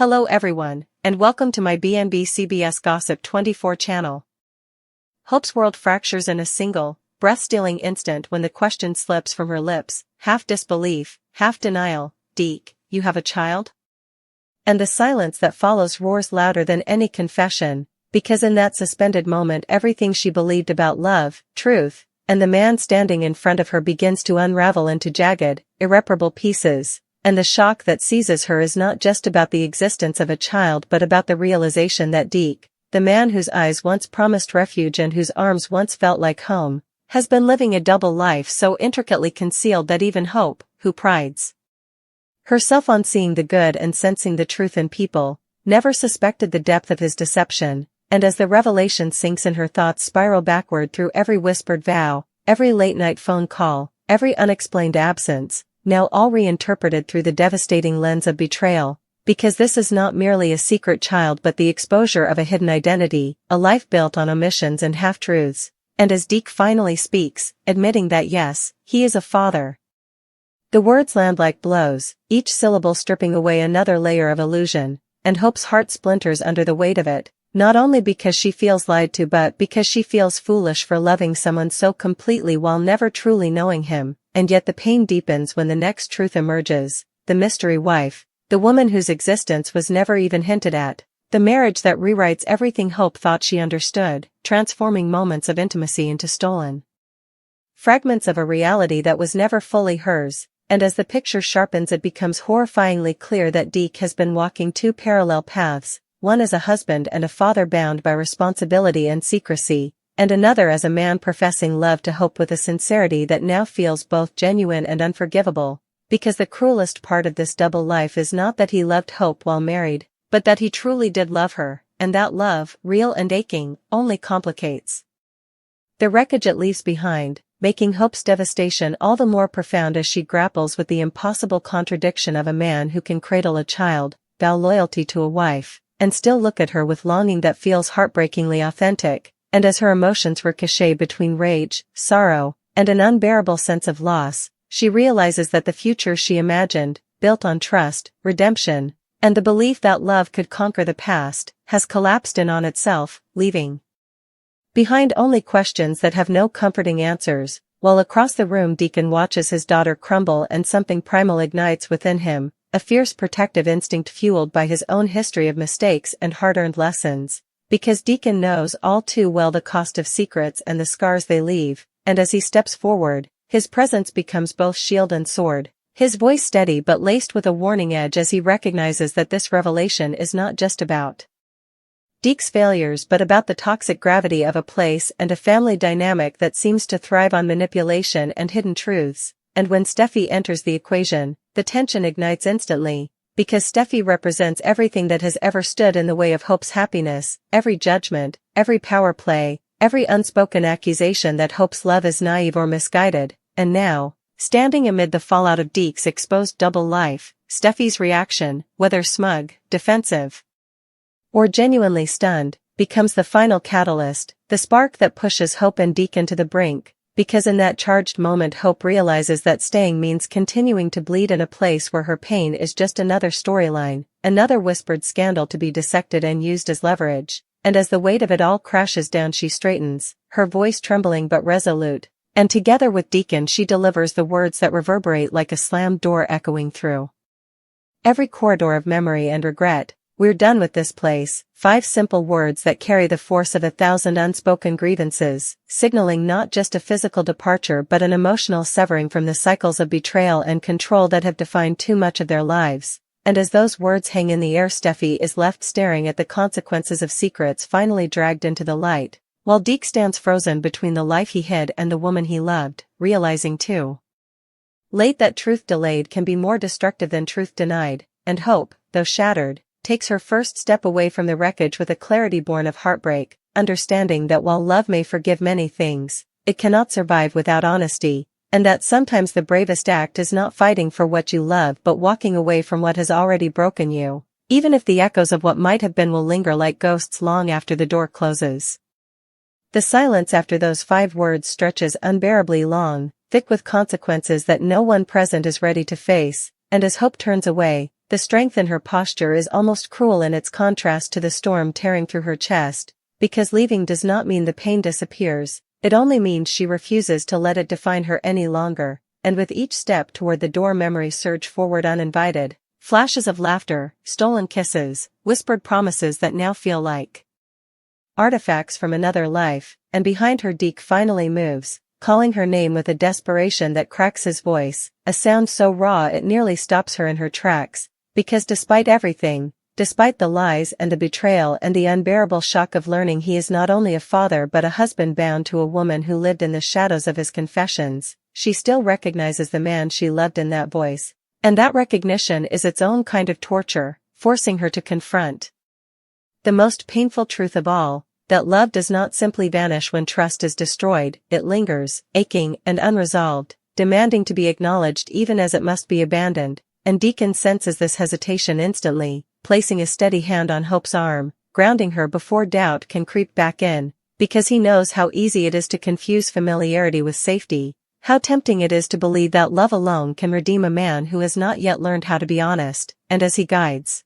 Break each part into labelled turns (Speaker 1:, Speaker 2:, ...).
Speaker 1: Hello everyone, and welcome to my BNB CBS Gossip 24 channel. Hope's world fractures in a single, breath-stealing instant when the question slips from her lips, half disbelief, half denial. "Deke, you have a child?" And the silence that follows roars louder than any confession, because in that suspended moment everything she believed about love, truth, and the man standing in front of her begins to unravel into jagged, irreparable pieces. And the shock that seizes her is not just about the existence of a child but about the realization that Deke, the man whose eyes once promised refuge and whose arms once felt like home, has been living a double life so intricately concealed that even Hope, who prides herself on seeing the good and sensing the truth in people, never suspected the depth of his deception. And as the revelation sinks in, her thoughts spiral backward through every whispered vow, every late-night phone call, every unexplained absence, now all reinterpreted through the devastating lens of betrayal, because this is not merely a secret child but the exposure of a hidden identity, a life built on omissions and half-truths. And as Deke finally speaks, admitting that yes, he is a father, the words land like blows, each syllable stripping away another layer of illusion, and Hope's heart splinters under the weight of it, not only because she feels lied to but because she feels foolish for loving someone so completely while never truly knowing him. And yet the pain deepens when the next truth emerges, the mystery wife, the woman whose existence was never even hinted at, the marriage that rewrites everything Hope thought she understood, transforming moments of intimacy into stolen fragments of a reality that was never fully hers. And as the picture sharpens, it becomes horrifyingly clear that Deke has been walking two parallel paths, one as a husband and a father bound by responsibility and secrecy, and another as a man professing love to Hope with a sincerity that now feels both genuine and unforgivable, because the cruelest part of this double life is not that he loved Hope while married, but that he truly did love her, and that love, real and aching, only complicates the wreckage it leaves behind, making Hope's devastation all the more profound as she grapples with the impossible contradiction of a man who can cradle a child, vow loyalty to a wife, and still look at her with longing that feels heartbreakingly authentic. And as her emotions ricochet between rage, sorrow, and an unbearable sense of loss, she realizes that the future she imagined, built on trust, redemption, and the belief that love could conquer the past, has collapsed in on itself, leaving behind only questions that have no comforting answers. While across the room Deacon watches his daughter crumble and something primal ignites within him, a fierce protective instinct fueled by his own history of mistakes and hard-earned lessons. Because Deacon knows all too well the cost of secrets and the scars they leave, and as he steps forward, his presence becomes both shield and sword, his voice steady but laced with a warning edge as he recognizes that this revelation is not just about Deke's failures but about the toxic gravity of a place and a family dynamic that seems to thrive on manipulation and hidden truths. And when Steffy enters the equation, the tension ignites instantly. Because Steffy represents everything that has ever stood in the way of Hope's happiness, every judgment, every power play, every unspoken accusation that Hope's love is naive or misguided. And now, standing amid the fallout of Deke's exposed double life, Steffy's reaction, whether smug, defensive, or genuinely stunned, becomes the final catalyst, the spark that pushes Hope and Deacon to the brink. Because in that charged moment Hope realizes that staying means continuing to bleed in a place where her pain is just another storyline, another whispered scandal to be dissected and used as leverage. And as the weight of it all crashes down she straightens, her voice trembling but resolute, and together with Deacon she delivers the words that reverberate like a slammed door echoing through every corridor of memory and regret. "We're done with this place." 5 simple words that carry the force of 1,000 unspoken grievances, signaling not just a physical departure but an emotional severing from the cycles of betrayal and control that have defined too much of their lives. And as those words hang in the air, Steffy is left staring at the consequences of secrets finally dragged into the light, while Deke stands frozen between the life he hid and the woman he loved, realizing too late that truth delayed can be more destructive than truth denied. And Hope, though shattered, takes her first step away from the wreckage with a clarity born of heartbreak, understanding that while love may forgive many things, it cannot survive without honesty, and that sometimes the bravest act is not fighting for what you love but walking away from what has already broken you, even if the echoes of what might have been will linger like ghosts long after the door closes. The silence after those 5 words stretches unbearably long, thick with consequences that no one present is ready to face, and as Hope turns away, The strength in her posture is almost cruel in its contrast to the storm tearing through her chest, because leaving does not mean the pain disappears, it only means she refuses to let it define her any longer, and with each step toward the door memories surge forward uninvited, flashes of laughter, stolen kisses, whispered promises that now feel like artifacts from another life, and behind her Deke finally moves, calling her name with a desperation that cracks his voice, a sound so raw it nearly stops her in her tracks, because despite everything, despite the lies and the betrayal and the unbearable shock of learning he is not only a father but a husband bound to a woman who lived in the shadows of his confessions, she still recognizes the man she loved in that voice, and that recognition is its own kind of torture, forcing her to confront the most painful truth of all, that love does not simply vanish when trust is destroyed, it lingers, aching and unresolved, demanding to be acknowledged even as it must be abandoned, and Deacon senses this hesitation instantly, placing a steady hand on Hope's arm, grounding her before doubt can creep back in, because he knows how easy it is to confuse familiarity with safety, how tempting it is to believe that love alone can redeem a man who has not yet learned how to be honest, and as he guides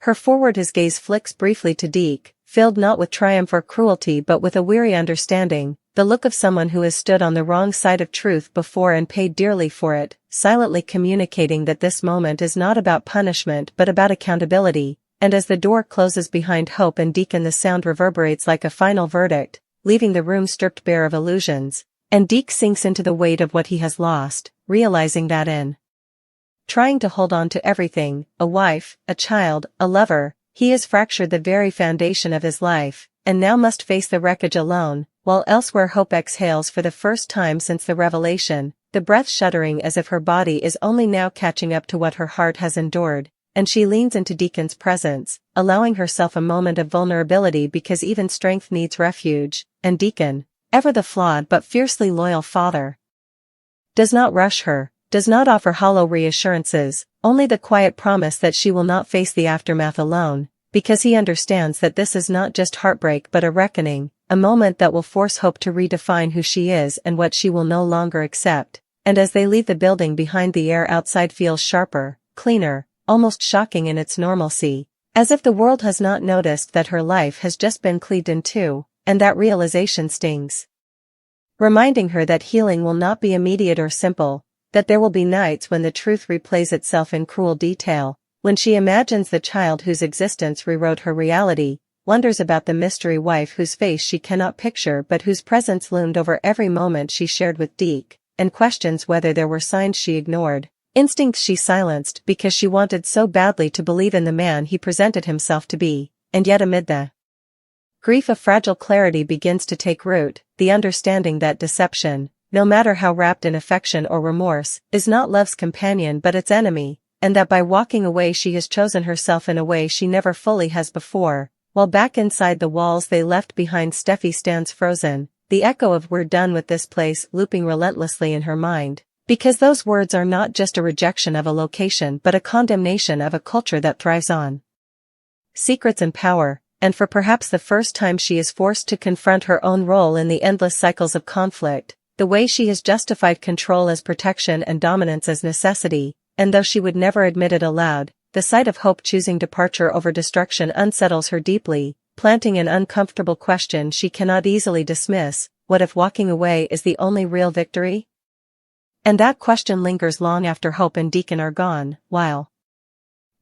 Speaker 1: her forward his gaze flicks briefly to Deke, filled not with triumph or cruelty but with a weary understanding, the look of someone who has stood on the wrong side of truth before and paid dearly for it, silently communicating that this moment is not about punishment but about accountability, and as the door closes behind Hope and Deacon the sound reverberates like a final verdict, leaving the room stripped bare of illusions, and Deke sinks into the weight of what he has lost, realizing that in trying to hold on to everything, a wife, a child, a lover, he has fractured the very foundation of his life, and now must face the wreckage alone, while elsewhere Hope exhales for the first time since the revelation, the breath shuddering as if her body is only now catching up to what her heart has endured, and she leans into Deacon's presence, allowing herself a moment of vulnerability because even strength needs refuge, and Deacon, ever the flawed but fiercely loyal father, does not rush her, does not offer hollow reassurances, only the quiet promise that she will not face the aftermath alone, because he understands that this is not just heartbreak but a reckoning, a moment that will force Hope to redefine who she is and what she will no longer accept, and as they leave the building behind the air outside feels sharper, cleaner, almost shocking in its normalcy, as if the world has not noticed that her life has just been cleaved in two, and that realization stings, reminding her that healing will not be immediate or simple, that there will be nights when the truth replays itself in cruel detail, when she imagines the child whose existence rewrote her reality, wonders about the mystery wife whose face she cannot picture but whose presence loomed over every moment she shared with Deke, and questions whether there were signs she ignored, instincts she silenced because she wanted so badly to believe in the man he presented himself to be, and yet amid the grief a fragile clarity begins to take root, the understanding that deception, no matter how wrapped in affection or remorse, is not love's companion but its enemy, and that by walking away she has chosen herself in a way she never fully has before, while back inside the walls they left behind Steffy stands frozen, the echo of "we're done with this place" looping relentlessly in her mind, because those words are not just a rejection of a location but a condemnation of a culture that thrives on secrets and power, and for perhaps the first time she is forced to confront her own role in the endless cycles of conflict, the way she has justified control as protection and dominance as necessity, and though she would never admit it aloud, the sight of Hope choosing departure over destruction unsettles her deeply, planting an uncomfortable question she cannot easily dismiss: what if walking away is the only real victory? And that question lingers long after Hope and Deacon are gone, while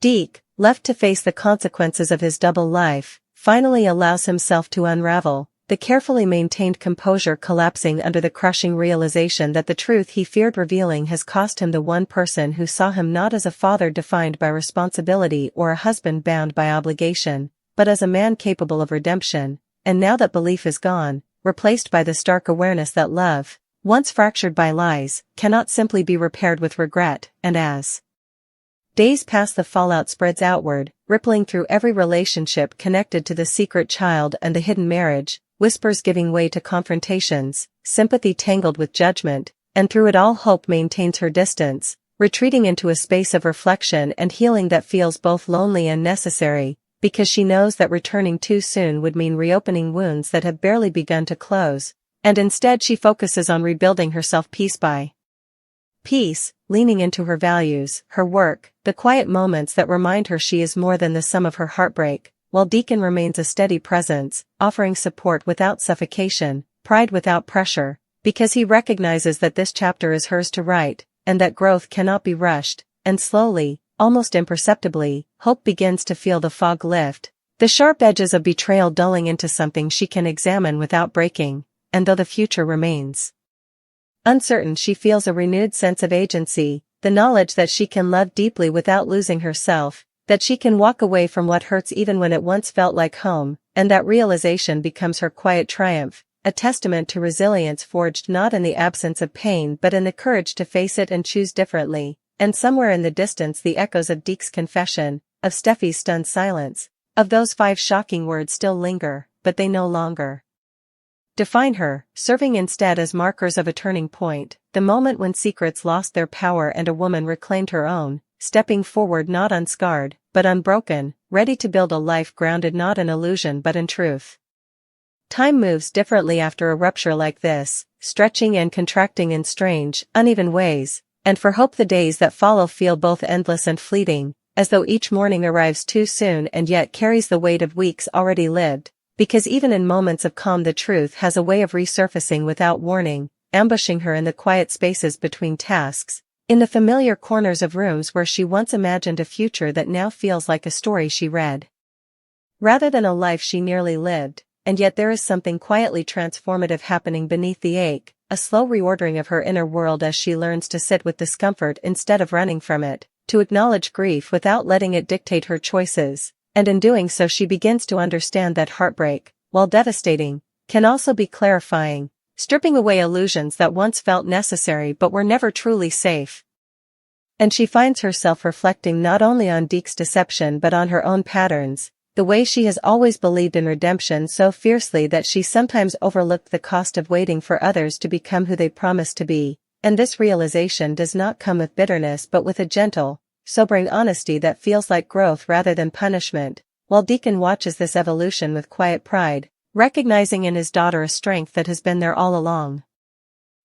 Speaker 1: Deke, left to face the consequences of his double life, finally allows himself to unravel, the carefully maintained composure collapsing under the crushing realization that the truth he feared revealing has cost him the one person who saw him not as a father defined by responsibility or a husband bound by obligation, but as a man capable of redemption, and now that belief is gone, replaced by the stark awareness that love, once fractured by lies, cannot simply be repaired with regret, and as days pass the fallout spreads outward, rippling through every relationship connected to the secret child and the hidden marriage, whispers giving way to confrontations, sympathy tangled with judgment, and through it all Hope maintains her distance, retreating into a space of reflection and healing that feels both lonely and necessary, because she knows that returning too soon would mean reopening wounds that have barely begun to close, and instead she focuses on rebuilding herself piece by piece, leaning into her values, her work, the quiet moments that remind her she is more than the sum of her heartbreak, while Deacon remains a steady presence, offering support without suffocation, pride without pressure, because he recognizes that this chapter is hers to write, and that growth cannot be rushed, and slowly, almost imperceptibly, Hope begins to feel the fog lift, the sharp edges of betrayal dulling into something she can examine without breaking, and though the future remains uncertain, she feels a renewed sense of agency, the knowledge that she can love deeply without losing herself, that she can walk away from what hurts even when it once felt like home, and that realization becomes her quiet triumph, a testament to resilience forged not in the absence of pain but in the courage to face it and choose differently. And somewhere in the distance the echoes of DEKE'S confession, of Steffi's stunned silence, of those 5 shocking words still linger, but they no longer define her, serving instead as markers of a turning point, the moment when secrets lost their power and a woman reclaimed her own, stepping forward not unscarred, but unbroken, ready to build a life grounded not in illusion but in truth. Time moves differently after a rupture like this, stretching and contracting in strange, uneven ways, and for Hope the days that follow feel both endless and fleeting, as though each morning arrives too soon and yet carries the weight of weeks already lived, because even in moments of calm the truth has a way of resurfacing without warning, ambushing her in the quiet spaces between tasks, in the familiar corners of rooms where she once imagined a future that now feels like a story she read, rather than a life she nearly lived. And yet there is something quietly transformative happening beneath the ache, a slow reordering of her inner world as she learns to sit with discomfort instead of running from it, to acknowledge grief without letting it dictate her choices, and in doing so she begins to understand that heartbreak, while devastating, can also be clarifying, stripping away illusions that once felt necessary but were never truly safe. And she finds herself reflecting not only on DEKE'S deception but on her own patterns, the way she has always believed in redemption so fiercely that she sometimes overlooked the cost of waiting for others to become who they promised to be, and this realization does not come with bitterness but with a gentle, sobering honesty that feels like growth rather than punishment, while Deacon watches this evolution with quiet pride, recognizing in his daughter a strength that has been there all along,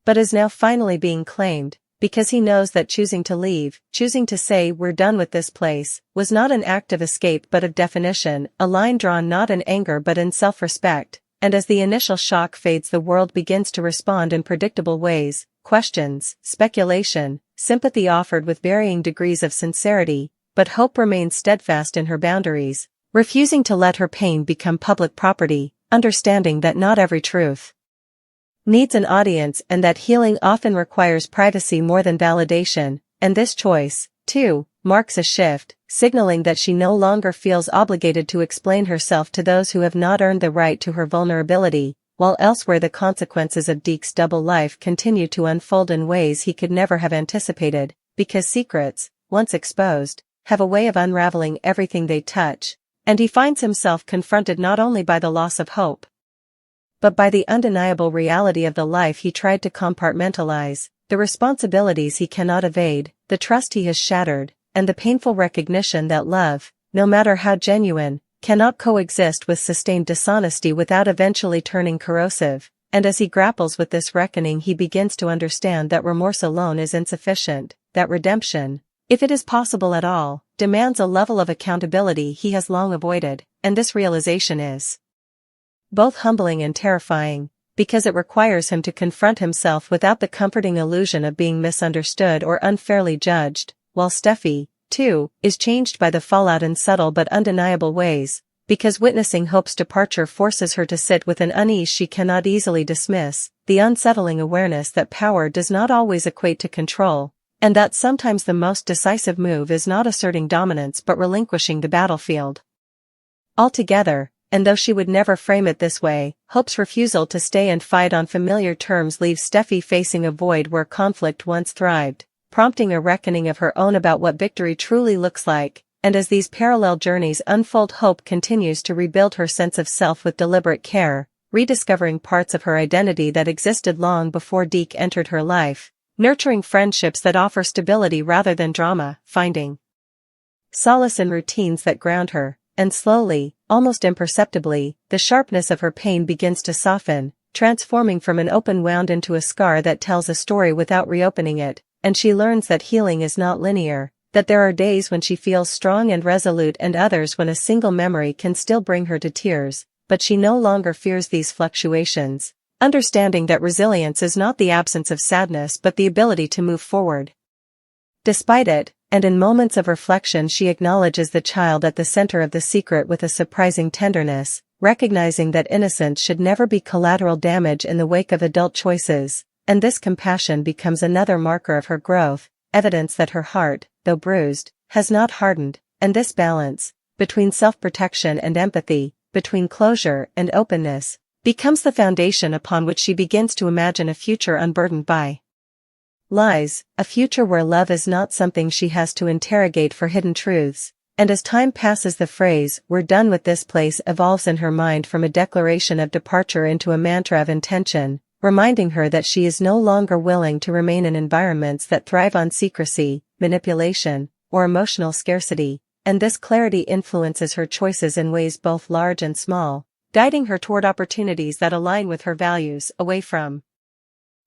Speaker 1: but is now finally being claimed, because he knows that choosing to leave, choosing to say we're done with this place, was not an act of escape but of definition, a line drawn not in anger but in self-respect, and as the initial shock fades the world begins to respond in predictable ways, questions, speculation, sympathy offered with varying degrees of sincerity, but Hope remains steadfast in her boundaries, refusing to let her pain become public property, understanding that not every truth needs an audience and that healing often requires privacy more than validation, and this choice, too, marks a shift, signaling that she no longer feels obligated to explain herself to those who have not earned the right to her vulnerability, while elsewhere the consequences of DEKE'S double life continue to unfold in ways he could never have anticipated, because secrets, once exposed, have a way of unraveling everything they touch, and he finds himself confronted not only by the loss of hope, but by the undeniable reality of the life he tried to compartmentalize, the responsibilities he cannot evade, the trust he has shattered, and the painful recognition that love, no matter how genuine, cannot coexist with sustained dishonesty without eventually turning corrosive, and as he grapples with this reckoning he begins to understand that remorse alone is insufficient, that redemption, if it is possible at all, demands a level of accountability he has long avoided, and this realization is both humbling and terrifying, because it requires him to confront himself without the comforting illusion of being misunderstood or unfairly judged, while Steffi, too, is changed by the fallout in subtle but undeniable ways, because witnessing Hope's departure forces her to sit with an unease she cannot easily dismiss, the unsettling awareness that power does not always equate to control, and that sometimes the most decisive move is not asserting dominance but relinquishing the battlefield altogether. And though she would never frame it this way, Hope's refusal to stay and fight on familiar terms leaves Steffi facing a void where conflict once thrived, prompting a reckoning of her own about what victory truly looks like, and as these parallel journeys unfold Hope continues to rebuild her sense of self with deliberate care, rediscovering parts of her identity that existed long before Deke entered her life, nurturing friendships that offer stability rather than drama, finding solace in routines that ground her, and slowly, almost imperceptibly, the sharpness of her pain begins to soften, transforming from an open wound into a scar that tells a story without reopening it, and she learns that healing is not linear, that there are days when she feels strong and resolute and others when a single memory can still bring her to tears, but she no longer fears these fluctuations, understanding that resilience is not the absence of sadness but the ability to move forward despite it, and in moments of reflection she acknowledges the child at the center of the secret with a surprising tenderness, recognizing that innocence should never be collateral damage in the wake of adult choices, and this compassion becomes another marker of her growth, evidence that her heart, though bruised, has not hardened, and this balance, between self-protection and empathy, between closure and openness, becomes the foundation upon which she begins to imagine a future unburdened by lies, a future where love is not something she has to interrogate for hidden truths, and as time passes the phrase, "we're done with this place," evolves in her mind from a declaration of departure into a mantra of intention, reminding her that she is no longer willing to remain in environments that thrive on secrecy, manipulation, or emotional scarcity, and this clarity influences her choices in ways both large and small, guiding her toward opportunities that align with her values, away from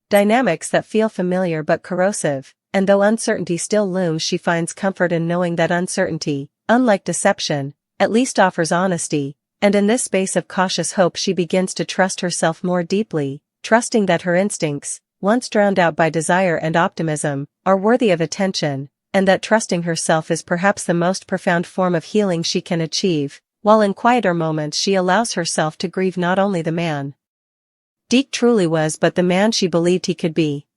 Speaker 1: dynamics that feel familiar but corrosive, and though uncertainty still looms she finds comfort in knowing that uncertainty, unlike deception, at least offers honesty, and in this space of cautious hope she begins to trust herself more deeply, trusting that her instincts, once drowned out by desire and optimism, are worthy of attention, and that trusting herself is perhaps the most profound form of healing she can achieve, while in quieter moments she allows herself to grieve not only the man Deke truly was but the man she believed he could be.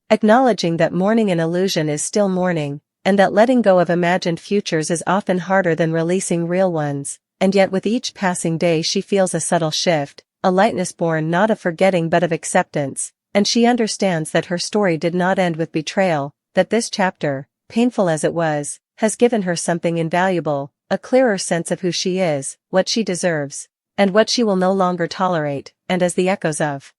Speaker 1: Acknowledging that mourning an illusion is still mourning, and that letting go of imagined futures is often harder than releasing real ones, and yet with each passing day she feels a subtle shift, a lightness born not of forgetting but of acceptance, and she understands that her story did not end with betrayal, that this chapter, painful as it was, has given her something invaluable, a clearer sense of who she is, what she deserves, and what she will no longer tolerate, and as the echoes of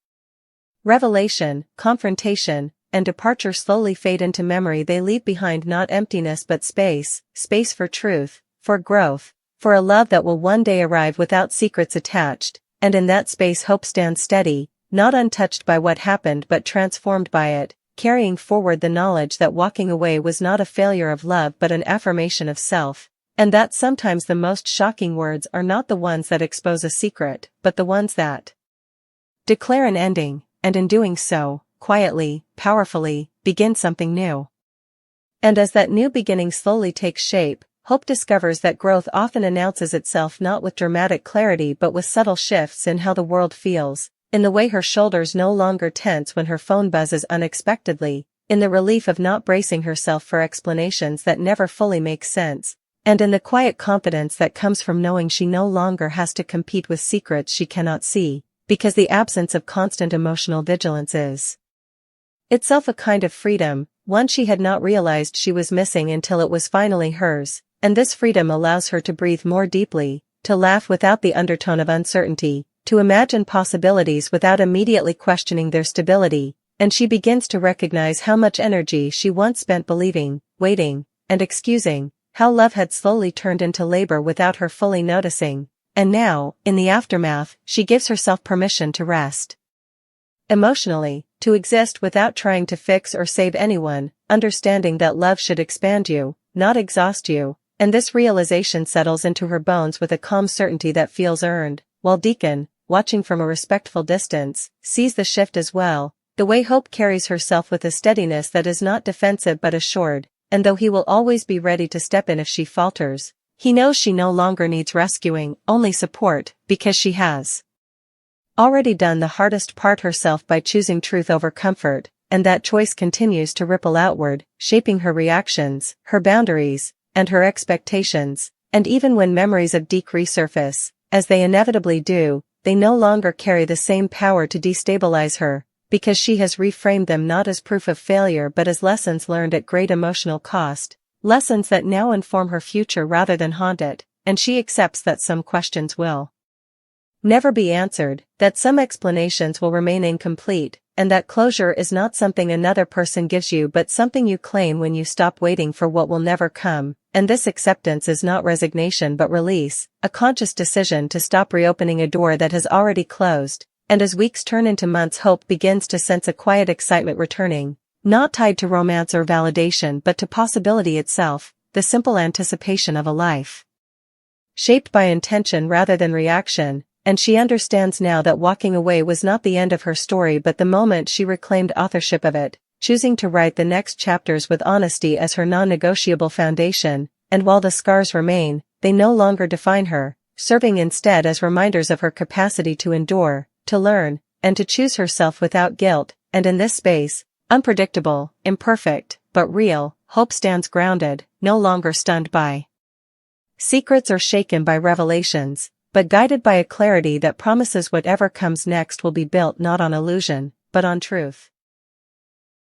Speaker 1: revelation, confrontation, and departure slowly fade into memory they leave behind not emptiness but space, space for truth, for growth, for a love that will one day arrive without secrets attached, and in that space hope stands steady, not untouched by what happened but transformed by it, carrying forward the knowledge that walking away was not a failure of love but an affirmation of self, and that sometimes the most shocking words are not the ones that expose a secret, but the ones that declare an ending, and in doing so, quietly, powerfully, begin something new. And as that new beginning slowly takes shape, hope discovers that growth often announces itself not with dramatic clarity but with subtle shifts in how the world feels, in the way her shoulders no longer tense when her phone buzzes unexpectedly, in the relief of not bracing herself for explanations that never fully make sense, and in the quiet confidence that comes from knowing she no longer has to compete with secrets she cannot see, because the absence of constant emotional vigilance is itself a kind of freedom, one she had not realized she was missing until it was finally hers, and this freedom allows her to breathe more deeply, to laugh without the undertone of uncertainty, to imagine possibilities without immediately questioning their stability, and she begins to recognize how much energy she once spent believing, waiting, and excusing, how love had slowly turned into labor without her fully noticing, and now, in the aftermath, she gives herself permission to rest emotionally, to exist without trying to fix or save anyone, understanding that love should expand you, not exhaust you, and this realization settles into her bones with a calm certainty that feels earned, while Deacon, watching from a respectful distance, sees the shift as well, the way hope carries herself with a steadiness that is not defensive but assured, and though he will always be ready to step in if she falters, he knows she no longer needs rescuing, only support, because she has already done the hardest part herself by choosing truth over comfort, and that choice continues to ripple outward, shaping her reactions, her boundaries, and her expectations, and even when memories of Deke resurface, as they inevitably do, they no longer carry the same power to destabilize her, because she has reframed them not as proof of failure but as lessons learned at great emotional cost, lessons that now inform her future rather than haunt it, and she accepts that some questions will never be answered, that some explanations will remain incomplete, and that closure is not something another person gives you but something you claim when you stop waiting for what will never come, and this acceptance is not resignation but release, a conscious decision to stop reopening a door that has already closed, and as weeks turn into months hope begins to sense a quiet excitement returning, Not tied to romance or validation but to possibility itself, the simple anticipation of a life shaped by intention rather than reaction, and she understands now that walking away was not the end of her story but the moment she reclaimed authorship of it, choosing to write the next chapters with honesty as her non-negotiable foundation, and while the scars remain, they no longer define her, serving instead as reminders of her capacity to endure, to learn, and to choose herself without guilt, and in this space, unpredictable, imperfect, but real, hope stands grounded, no longer stunned by secrets or shaken by revelations, but guided by a clarity that promises whatever comes next will be built not on illusion, but on truth.